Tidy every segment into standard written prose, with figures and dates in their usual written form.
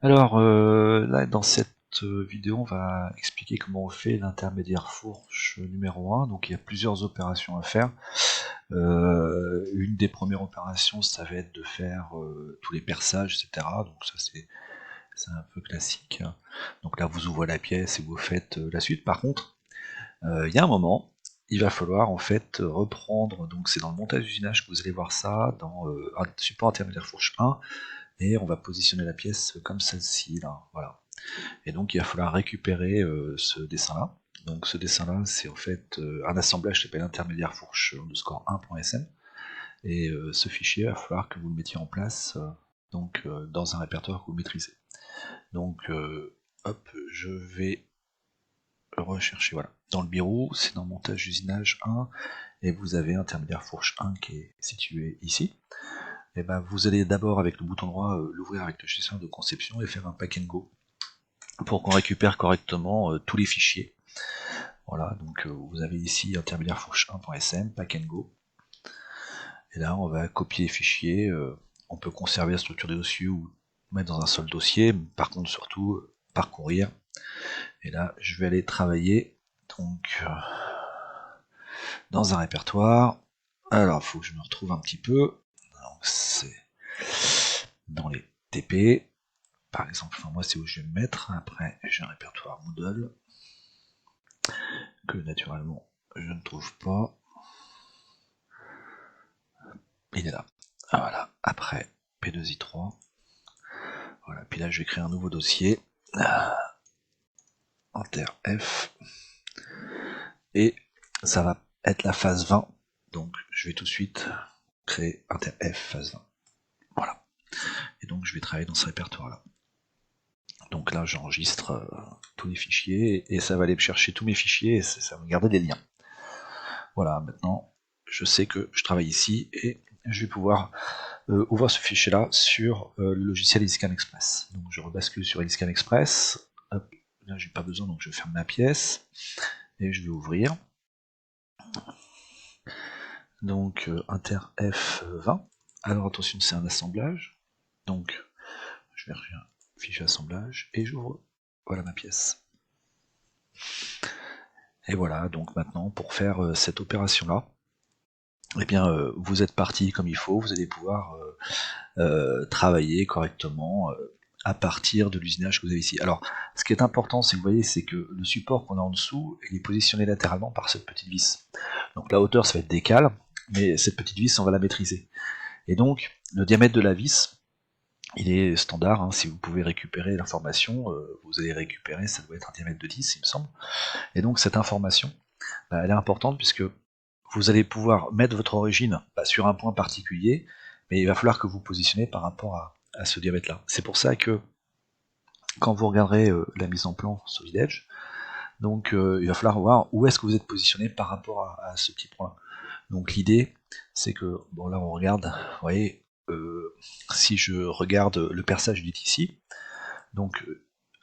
Alors, là, dans cette vidéo, on va expliquer comment on fait l'intermédiaire fourche numéro 1. Donc, il y a plusieurs opérations à faire. Une des premières opérations, ça va être de faire tous les perçages, etc. Donc, ça, c'est un peu classique. Donc là, vous ouvrez la pièce et vous faites la suite. Par contre, il y a un moment, il va falloir en fait reprendre, donc c'est dans le montage d'usinage que vous allez voir ça, dans un support intermédiaire fourche 1, et on va positionner la pièce comme celle-ci, là, voilà. Et donc il va falloir récupérer ce dessin-là. Donc ce dessin-là, c'est en fait un assemblage qui s'appelle intermédiaire fourche underscore 1.sm, et ce fichier, il va falloir que vous le mettiez en place dans un répertoire que vous maîtrisez. Donc hop, je vais rechercher, voilà. Dans le bureau, c'est dans montage d'usinage 1, et vous avez intermédiaire fourche 1 qui est situé ici. Et ben vous allez d'abord avec le bouton droit l'ouvrir avec le gestionnaire de conception et faire un pack and go pour qu'on récupère correctement tous les fichiers. Voilà, donc vous avez ici intermédiaire fourche 1.sm, pack and go. Et là on va copier les fichiers, on peut conserver la structure des dossiers ou mettre dans un seul dossier, par contre surtout parcourir. Et là je vais aller travailler donc dans un répertoire. Alors, il faut que je me retrouve un petit peu. Donc, c'est dans les TP, par exemple. Enfin, moi, c'est où je vais me mettre. Après, j'ai un répertoire Moodle que naturellement je ne trouve pas. Il est là. Ah, voilà. Après, P2I3. Voilà. Puis là, je vais créer un nouveau dossier. Enter F. Et ça va être la phase 20. Donc, je vais tout de suite créer Inter F phase 20. Voilà. Et donc, je vais travailler dans ce répertoire-là. Donc là, j'enregistre tous les fichiers et ça va aller me chercher tous mes fichiers et ça va me garder des liens. Voilà, maintenant, je sais que je travaille ici et je vais pouvoir ouvrir ce fichier-là sur le logiciel Easyscan Express. Donc je rebascule sur Easyscan Express. Hop, là, j'ai pas besoin, donc je ferme ma pièce et je vais ouvrir. Donc Inter F20. Alors attention, c'est un assemblage. Donc je vais refaire un fichier assemblage et j'ouvre. Voilà ma pièce. Et voilà, donc maintenant, pour faire cette opération-là, eh bien, vous êtes parti comme il faut, vous allez pouvoir travailler correctement à partir de l'usinage que vous avez ici. Alors, ce qui est important, c'est que vous voyez, c'est que le support qu'on a en dessous, il est positionné latéralement par cette petite vis. Donc la hauteur, ça va être décale, mais cette petite vis, on va la maîtriser. Et donc, le diamètre de la vis, il est standard, hein, si vous pouvez récupérer l'information, vous allez récupérer, ça doit être un diamètre de 10, il me semble. Et donc, cette information, bah, elle est importante puisque vous allez pouvoir mettre votre origine sur un point particulier, mais il va falloir que vous positionnez par rapport à ce diamètre-là. C'est pour ça que quand vous regarderez la mise en plan Solid Edge, donc il va falloir voir où est-ce que vous êtes positionné par rapport à ce petit point. Donc l'idée, c'est que, bon là on regarde, vous voyez, si je regarde le perçage du ici, donc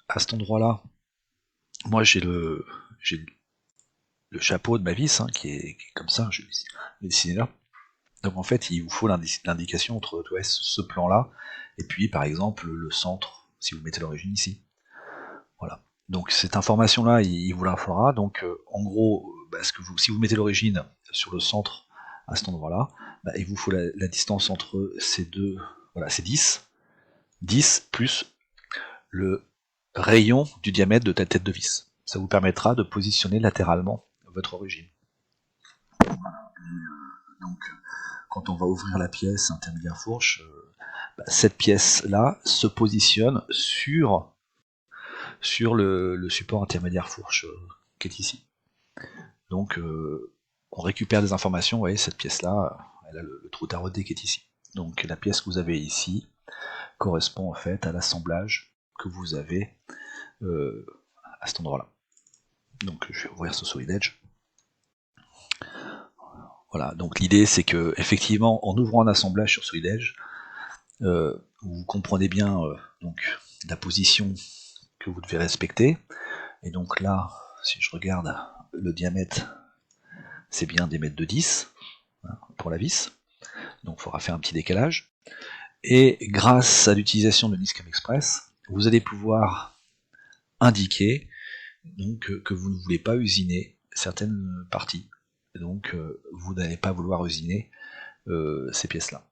à cet endroit-là, moi j'ai le chapeau de ma vis qui est comme ça, je l'ai dessiné là. Donc en fait, il vous faut l'indication entre ce plan-là et puis par exemple le centre, si vous mettez l'origine ici. Voilà. Donc cette information-là, il vous la fera. Donc en gros, si vous mettez l'origine sur le centre à cet endroit-là, il vous faut la distance entre ces deux, voilà, c'est 10. 10 plus le rayon du diamètre de ta tête de vis. Ça vous permettra de positionner latéralement votre origine. Donc quand on va ouvrir la pièce intermédiaire fourche, cette pièce-là se positionne sur le support intermédiaire fourche qui est ici. Donc on récupère des informations, vous voyez, cette pièce-là, elle a le trou taraudé qui est ici. Donc la pièce que vous avez ici correspond en fait à l'assemblage que vous avez à cet endroit-là. Donc je vais ouvrir ce Solid Edge. Voilà, donc l'idée c'est que effectivement en ouvrant un assemblage sur Solid Edge, vous comprenez bien donc la position que vous devez respecter. Et donc là, si je regarde le diamètre, c'est bien un diamètre de 10 pour la vis. Donc il faudra faire un petit décalage. Et grâce à l'utilisation de Easyscan Express, vous allez pouvoir indiquer donc que vous ne voulez pas usiner certaines parties. Donc vous n'allez pas vouloir usiner ces pièces-là.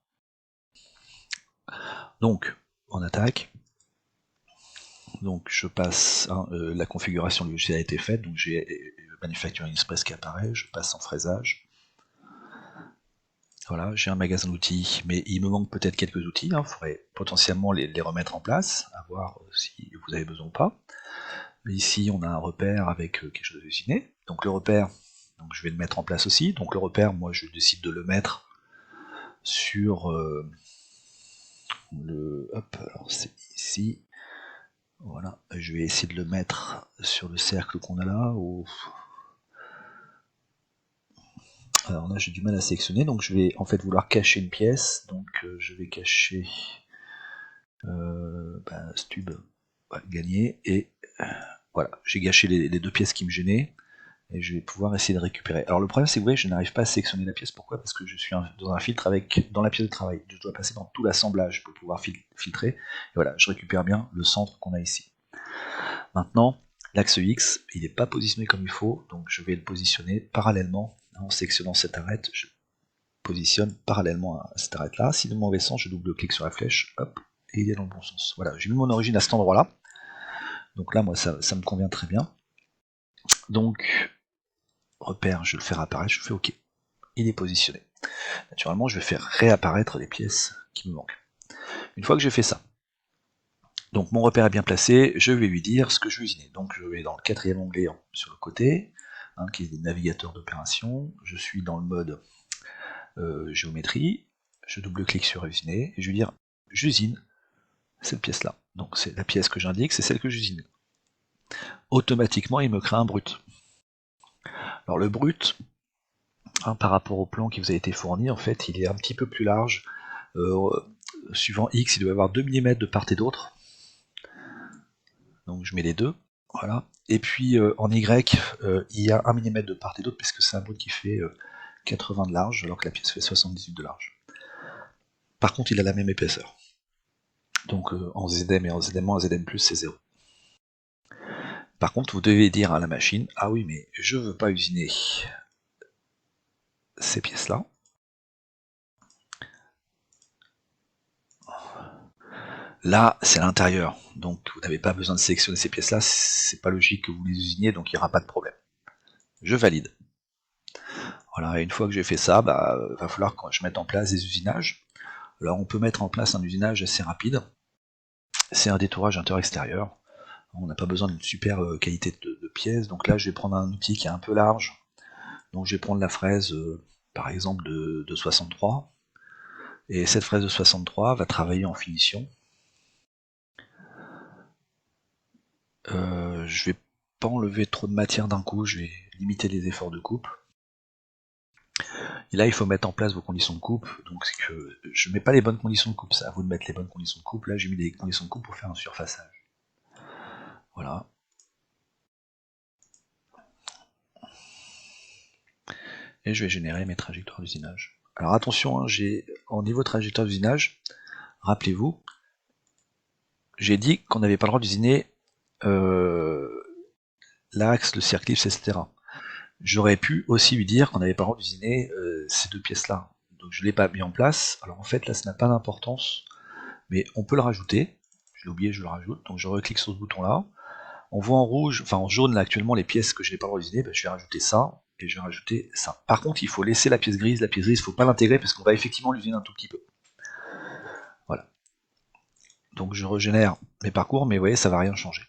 Donc on attaque. Donc je passe, la configuration du logiciel a été faite, donc j'ai Manufacturing Express qui apparaît, je passe en fraisage. Voilà, j'ai un magasin d'outils, mais il me manque peut-être quelques outils, il faudrait potentiellement les remettre en place, à voir si vous avez besoin ou pas. Ici on a un repère avec quelque chose d'usiné, donc le repère, donc je vais le mettre en place aussi, donc le repère, moi je décide de le mettre sur hop, alors c'est ici, voilà, je vais essayer de le mettre sur le cercle qu'on a là, alors là j'ai du mal à sélectionner, donc je vais en fait vouloir cacher une pièce, donc je vais cacher Stub, gagné, et voilà, j'ai gâché les deux pièces qui me gênaient, et je vais pouvoir essayer de récupérer. Alors le problème c'est que vous voyez, je n'arrive pas à sélectionner la pièce, pourquoi? Parce que je suis dans un filtre dans la pièce de travail, je dois passer dans tout l'assemblage pour pouvoir filtrer, et voilà, je récupère bien le centre qu'on a ici. Maintenant, l'axe X, il n'est pas positionné comme il faut, donc je vais le positionner parallèlement, en sélectionnant cette arête, je positionne parallèlement à cette arête là, si de mauvais sens, je double-clique sur la flèche, hop, et il est dans le bon sens. Voilà, j'ai mis mon origine à cet endroit là, donc là moi ça me convient très bien. Donc, repère, je le fais apparaître, je fais OK. Il est positionné. Naturellement, je vais faire réapparaître les pièces qui me manquent. Une fois que j'ai fait ça, donc mon repère est bien placé, je vais lui dire ce que je veux usiner. Donc je vais dans le 4e onglet sur le côté, qui est le navigateur d'opération, je suis dans le mode géométrie, je double-clique sur usiner, et je vais dire j'usine cette pièce-là. Donc c'est la pièce que j'indique, c'est celle que j'usine. Automatiquement, il me crée un brut. Alors le brut, par rapport au plan qui vous a été fourni, en fait, il est un petit peu plus large. Suivant X, il doit y avoir 2 mm de part et d'autre. Donc je mets les deux. Voilà. Et puis en Y, il y a 1 mm de part et d'autre, puisque c'est un brut qui fait 80 de large, alors que la pièce fait 78 de large. Par contre, il a la même épaisseur. Donc en ZM et en ZM1, en ZM+, c'est 0. Par contre, vous devez dire à la machine, ah oui, mais je veux pas usiner ces pièces-là. Là, c'est à l'intérieur, donc vous n'avez pas besoin de sélectionner ces pièces-là, c'est pas logique que vous les usiniez, donc il n'y aura pas de problème. Je valide. Voilà, et une fois que j'ai fait ça, va falloir que je mette en place des usinages. Alors on peut mettre en place un usinage assez rapide, c'est un détourage intérieur-extérieur. On n'a pas besoin d'une super qualité de pièces, donc là je vais prendre un outil qui est un peu large, donc je vais prendre la fraise par exemple de 63, et cette fraise de 63 va travailler en finition. Je vais pas enlever trop de matière d'un coup, je vais limiter les efforts de coupe. Et là, il faut mettre en place vos conditions de coupe. Donc, c'est que je mets pas les bonnes conditions de coupe, c'est à vous de mettre les bonnes conditions de coupe. Là, j'ai mis des conditions de coupe pour faire un surfaçage. Voilà. Et je vais générer mes trajectoires d'usinage. Alors attention, j'ai au niveau trajectoire d'usinage, rappelez-vous, j'ai dit qu'on n'avait pas le droit d'usiner l'axe, le cercle ellipse, etc. J'aurais pu aussi lui dire qu'on n'avait pas le droit d'usiner ces deux pièces-là. Donc je ne l'ai pas mis en place. Alors en fait, là, ça n'a pas d'importance, mais on peut le rajouter. Je l'ai oublié, je le rajoute. Donc je reclique sur ce bouton-là. On voit en rouge, enfin en jaune là actuellement les pièces que je n'ai pas le droit d'usiner, je vais rajouter ça, et je vais rajouter ça. Par contre, il faut laisser la pièce grise, il ne faut pas l'intégrer parce qu'on va effectivement l'usiner un tout petit peu. Voilà. Donc je régénère mes parcours, mais vous voyez, ça va rien changer.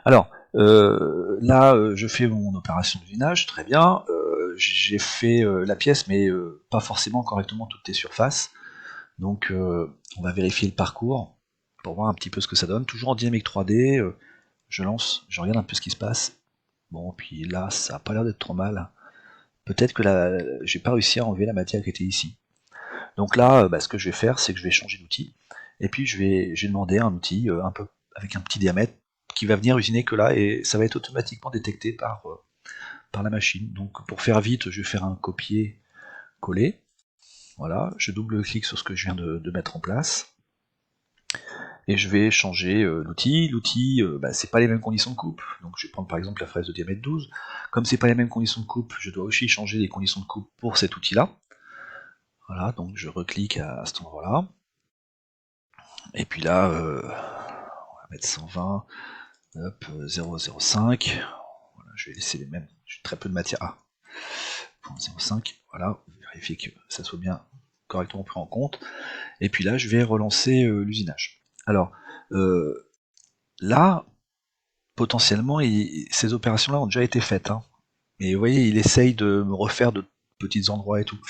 Alors, là, je fais mon opération d'usinage, très bien. J'ai fait la pièce, mais pas forcément correctement toutes les surfaces. Donc, on va vérifier le parcours pour voir un petit peu ce que ça donne. Toujours en dynamique 3D, je lance, je regarde un peu ce qui se passe. Bon, puis là, ça a pas l'air d'être trop mal. Peut-être que là, j'ai pas réussi à enlever la matière qui était ici. Donc là, ce que je vais faire, c'est que je vais changer d'outil. Et puis, j'ai demandé un outil un peu avec un petit diamètre qui va venir usiner que là, et ça va être automatiquement détecté par la machine. Donc, pour faire vite, je vais faire un copier-coller. Voilà, je double-clique sur ce que je viens de mettre en place. et je vais changer l'outil. L'outil, c'est pas les mêmes conditions de coupe, donc je vais prendre par exemple la fraise de diamètre 12. Comme c'est pas les mêmes conditions de coupe, je dois aussi changer les conditions de coupe pour cet outil-là. Voilà, donc je reclique à cet endroit-là. Et puis là, on va mettre 120, hop, 0,05. Voilà, je vais laisser les mêmes, j'ai très peu de matière. Ah, 0,05, voilà, vérifier que ça soit bien correctement pris en compte. Et puis là, je vais relancer l'usinage. Alors, là, potentiellement, ces opérations-là ont déjà été faites. Hein. Et vous voyez, il essaye de me refaire de petits endroits et tout.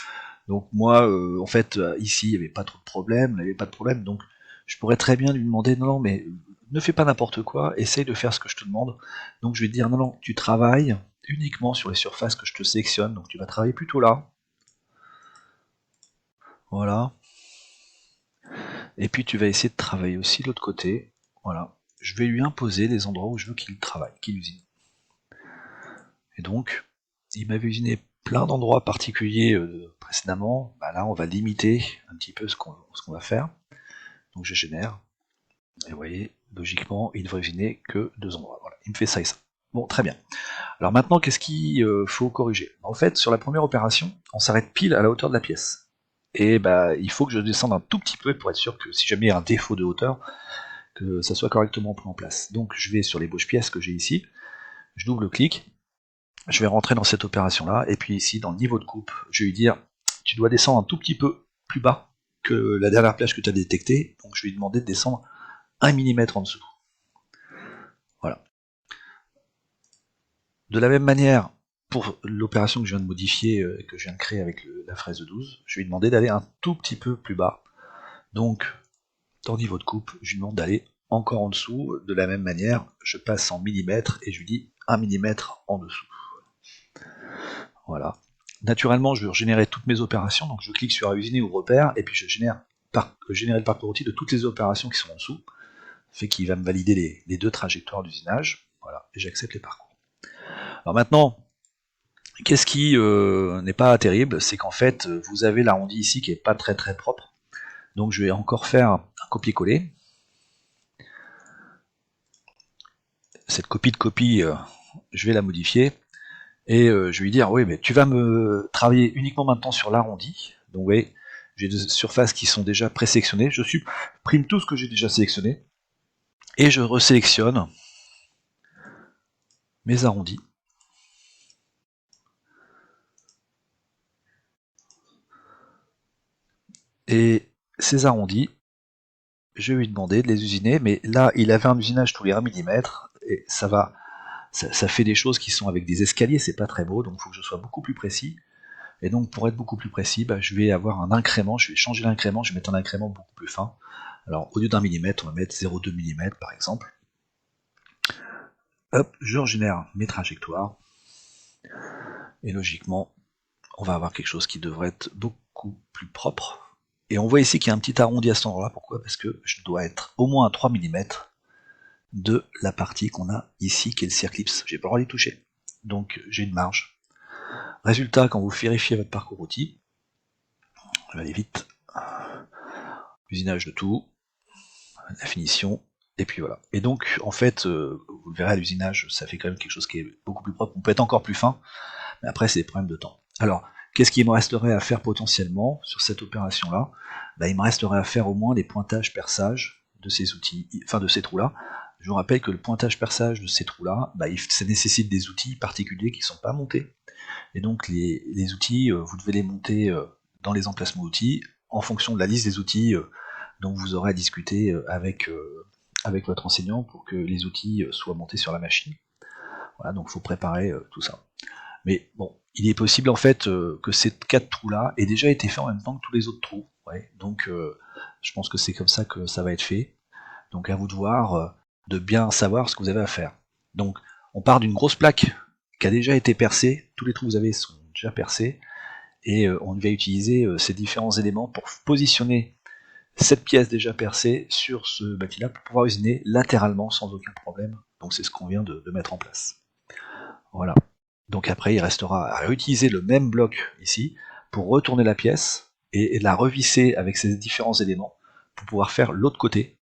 Donc moi, en fait, ici, il n'y avait pas trop de problème, il n'y avait pas de problème, donc je pourrais très bien lui demander, non, non, mais ne fais pas n'importe quoi, essaye de faire ce que je te demande. Donc je vais te dire, non, non, tu travailles uniquement sur les surfaces que je te sélectionne, donc tu vas travailler plutôt là. Voilà. Et puis tu vas essayer de travailler aussi de l'autre côté. Voilà. Je vais lui imposer les endroits où je veux qu'il travaille, qu'il usine. Et donc, il m'avait usiné plein d'endroits particuliers précédemment. Bah là, on va limiter un petit peu ce qu'on va faire. Donc je génère. Et vous voyez, logiquement, il ne devrait usiner que 2 endroits. Voilà, il me fait ça et ça. Bon, très bien. Alors maintenant, qu'est-ce qu'il faut corriger? En fait, sur la première opération, on s'arrête pile à la hauteur de la pièce. Et bah, il faut que je descende un tout petit peu pour être sûr que si jamais il y a un défaut de hauteur, que ça soit correctement pris en place. Donc je vais sur les bouches pièces que j'ai ici, je double-clique, je vais rentrer dans cette opération-là, et puis ici, dans le niveau de coupe, je vais lui dire, tu dois descendre un tout petit peu plus bas que la dernière plage que tu as détectée, donc je vais lui demander de descendre 1 mm en dessous. Voilà. De la même manière, pour l'opération que je viens de modifier, que je viens de créer avec la fraise de 12, je vais lui demander d'aller un tout petit peu plus bas. Donc, dans le niveau de coupe, je lui demande d'aller encore en dessous. De la même manière, je passe en millimètres et je lui dis 1 mm en dessous. Voilà. Naturellement, je veux générer toutes mes opérations, donc je clique sur usiner ou repère, et puis je génère générer le parcours outil de toutes les opérations qui sont en dessous. Ça fait qu'il va me valider les 2 trajectoires d'usinage. Voilà, et j'accepte les parcours. Alors maintenant, qu'est-ce qui n'est pas terrible, c'est qu'en fait, vous avez l'arrondi ici qui est pas très très propre. Donc je vais encore faire un copier-coller. Cette copie de copie, je vais la modifier. Et je vais lui dire, oui, mais tu vas me travailler uniquement maintenant sur l'arrondi. Donc vous voyez, j'ai des surfaces qui sont déjà présélectionnées. Je supprime tout ce que j'ai déjà sélectionné. Et je resélectionne mes arrondis. Et ces arrondis, je vais lui demander de les usiner, mais là, il avait un usinage tous les 1 mm, et ça fait des choses qui sont avec des escaliers, c'est pas très beau, donc il faut que je sois beaucoup plus précis. Et donc pour être beaucoup plus précis, je vais avoir un incrément, je vais changer l'incrément, je vais mettre un incrément beaucoup plus fin. Alors au lieu d'1 mm, on va mettre 0,2 mm par exemple. Hop, je régénère mes trajectoires, et logiquement, on va avoir quelque chose qui devrait être beaucoup plus propre. Et on voit ici qu'il y a un petit arrondi à cet endroit-là. Pourquoi? Parce que je dois être au moins à 3 mm de la partie qu'on a ici, qui est le circlipse. J'ai pas le droit d'y toucher. Donc j'ai une marge. Résultat, quand vous vérifiez votre parcours outil, je vais aller vite. Usinage de tout, la finition, et puis voilà. Et donc, en fait, vous le verrez à l'usinage, ça fait quand même quelque chose qui est beaucoup plus propre. On peut être encore plus fin, mais après, c'est des problèmes de temps. Alors, qu'est-ce qu'il me resterait à faire potentiellement sur cette opération-là? Il me resterait à faire au moins les pointages perçages de ces outils, enfin de ces trous-là. Je vous rappelle que le pointage perçage de ces trous-là, ça nécessite des outils particuliers qui ne sont pas montés. Et donc les outils, vous devez les monter dans les emplacements outils, en fonction de la liste des outils dont vous aurez à discuter avec votre enseignant pour que les outils soient montés sur la machine. Voilà, donc il faut préparer tout ça. Mais bon, il est possible en fait que ces 4 trous-là aient déjà été faits en même temps que tous les autres trous. Ouais, donc je pense que c'est comme ça que ça va être fait. Donc à vous de voir, de bien savoir ce que vous avez à faire. Donc on part d'une grosse plaque qui a déjà été percée, tous les trous que vous avez sont déjà percés, et on va utiliser ces différents éléments pour positionner cette pièce déjà percée sur ce bâti-là pour pouvoir usiner latéralement sans aucun problème. Donc c'est ce qu'on vient de mettre en place. Voilà. Donc après, il restera à réutiliser le même bloc ici pour retourner la pièce et la revisser avec ces différents éléments pour pouvoir faire l'autre côté